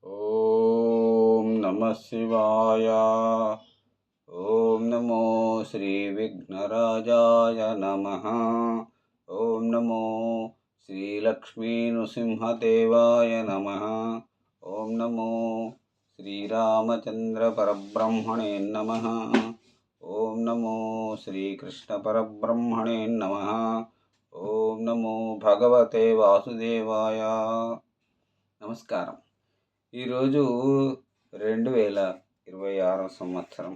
ఓం నమః శివాయ. ఓం నమో శ్రీ విఘ్నరాజాయ నమః. ఓం నమో శ్రీ లక్ష్మీ నృసింహదేవాయ నమః. ఓం నమో శ్రీరామచంద్ర పరబ్రహ్మణే నమః. ఓం నమో శ్రీకృష్ణ పరబ్రహ్మణే నమః. ఓం నమో భగవతే వాసుదేవాయ. నమస్కారం. ఈరోజు 2026 సంవత్సరం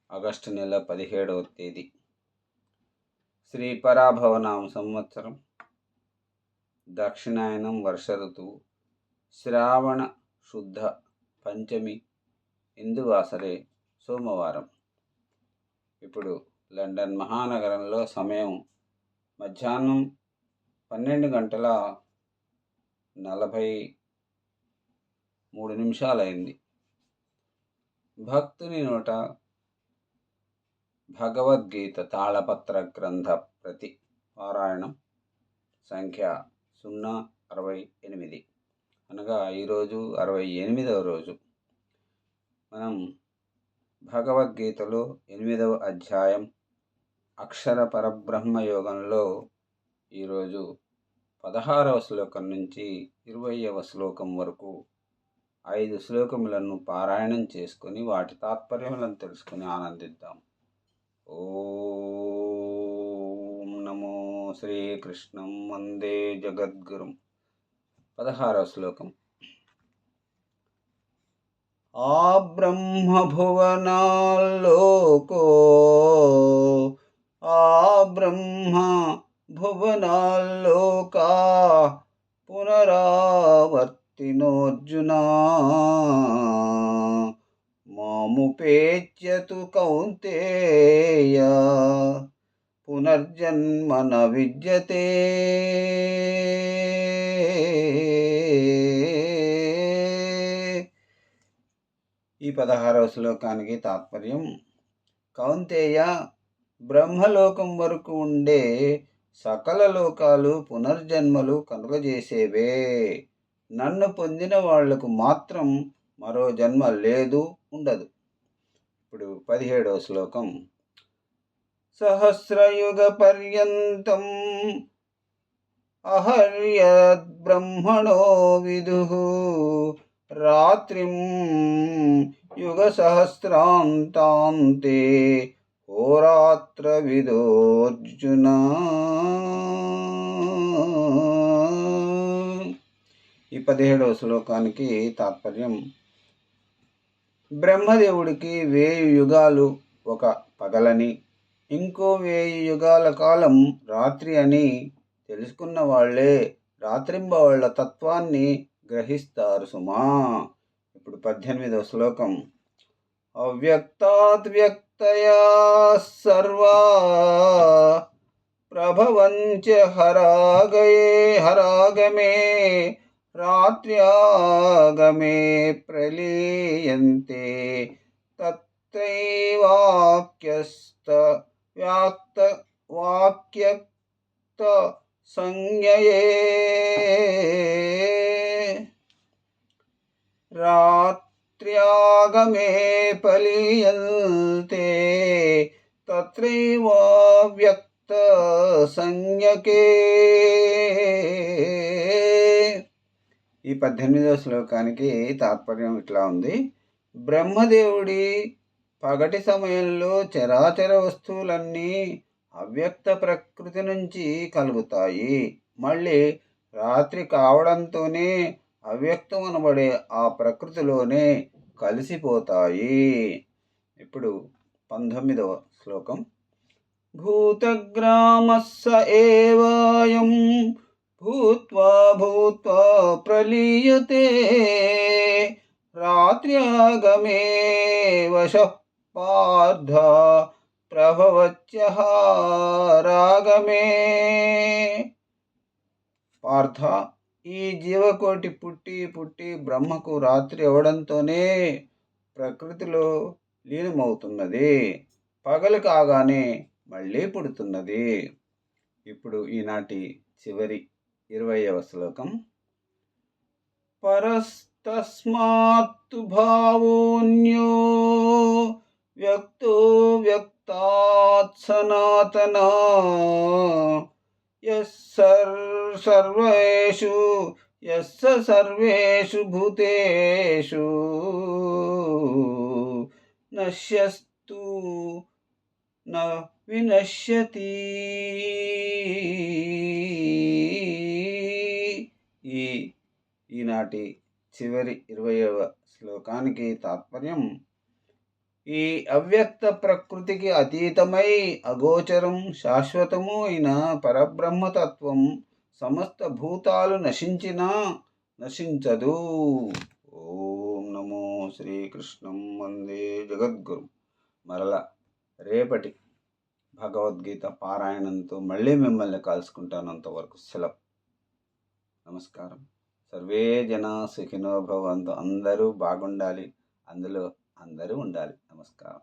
ఆగస్టు నెల 17వ తేదీ, శ్రీ పరాభవనామ సంవత్సరం, దక్షిణాయనం, వర్ష ఋతువు, శ్రావణ శుద్ధ పంచమి, ఇందువాసరే, సోమవారం. ఇప్పుడు లండన్ మహానగరంలో సమయం మధ్యాహ్నం 12:43 అయింది. భక్తుని నోట భగవద్గీత తాళపత్ర గ్రంథ ప్రతి పారాయణం సంఖ్య 068, అనగా ఈరోజు 68వ రోజు. మనం భగవద్గీతలో 8వ అధ్యాయం అక్షర పరబ్రహ్మ యోగంలో ఈరోజు 16వ శ్లోకం నుంచి 20వ శ్లోకం వరకు 5 శ్లోకములను పారాయణం చేసుకొని వాటి తాత్పర్యములను తెలుసుకొని ఆనందిద్దాం. ఓం నమో శ్రీకృష్ణం వందే జగద్గురుం. 16వ శ్లోకం. ఆ బ్రహ్మభువనాల్లోకో ఆ బ్రహ్మ భువనాల్లోకా పునరావర్తినోర్జునా మాముపేత్యతు కౌంతేయ పునర్జన్మ న విద్యతే. ఈ 16వ శ్లోకానికి తాత్పర్యం: కౌంతేయ, బ్రహ్మలోకం వరకు ఉండే సకల లోకాలు పునర్జన్మలు కలుగజేసేవే. నన్ను పొందిన వాళ్లకు మాత్రం మరో జన్మ లేదు, ఉండదు. ఇప్పుడు 17వ శ్లోకం. సహస్రయుగ పర్యంతం అహర్యద్ బ్రహ్మణో విదుః రాత్రిం యుగ సహస్రాంతాంతే హోరాత్ర విదోర్జున. ఈ 17వ శ్లోకానికి తాత్పర్యం: బ్రహ్మదేవుడికి 1000 యుగాలు ఒక పగలని, ఇంకో 1000 యుగాల కాలం రాత్రి అని తెలుసుకున్న వాళ్లే రాత్రింబవళ్ల తత్వాన్ని గ్రహిస్తారు సుమా. ఇప్పుడు 18వ శ్లోకం. అవ్యక్తాద్ వ్యక్తయా సర్వా ప్రభవంచ హరాగమే రాత్ర్యాగమే ప్రలీయంతే తత్రైవాక్యస్త వాక్యక్త సంజ్ఞయే. రాత్ర్యాగమే ఫలీయంతే తత్రైవావ్యక్త సంజ్ఞకే. ఈ 18వ శ్లోకానికి తాత్పర్యం ఇట్లా ఉంది. బ్రహ్మదేవుడి పగటి సమయంలో చరాచర వస్తువులన్నీ అవ్యక్త ప్రకృతి నుంచి కలుగుతాయి. మళ్ళీ రాత్రి కావడంతోనే అవ్యక్తం అనబడే ఆ ప్రకృతిలోనే కలిసిపోతాయి. ఇప్పుడు 19వ శ్లోకం. భూతగ్రామస్స ఏవాయం భూత్వా భూత్వా ప్రలీయతే రాత్ర్యాగమే వశః పార్థ ప్రభవత్యః రాగమే. పార్థ, ఈ జీవకోటి పుట్టి పుట్టి బ్రహ్మకు రాత్రి అవడంతోనే ప్రకృతిలో లీనమవుతున్నది. పగలు కాగానే మళ్ళీ పుడుతున్నది. ఇప్పుడు ఈనాటి చివరి 20వ శ్లోకం. పరస్తస్మాత్తు భావోన్యో వ్యక్తో వ్యక్తాత్ సనాతనా సర్వేషు సర్వేషు భూతేషు నశ్యస్తు న వినశ్యతి. ఈనాటి చివరి 20వ శ్లోకానికి తాత్పర్యం: ఈ అవ్యక్త ప్రకృతికి అతీతమై అగోచరం శాశ్వతము అయిన పరబ్రహ్మతత్వం సమస్త భూతాలు నశించినా నశించదు. ఓం నమో శ్రీకృష్ణం వందే జగద్గురు. మరల రేపటి భగవద్గీత పారాయణంతో మళ్ళీ మిమ్మల్ని కలుసుకుంటాను. అంతవరకు సెలవు. నమస్కారం. సర్వే జనా సుఖినో భవంతు. అందరూ బాగుండాలి, అందులో అందరూ ఉండాలి. నమస్కారం.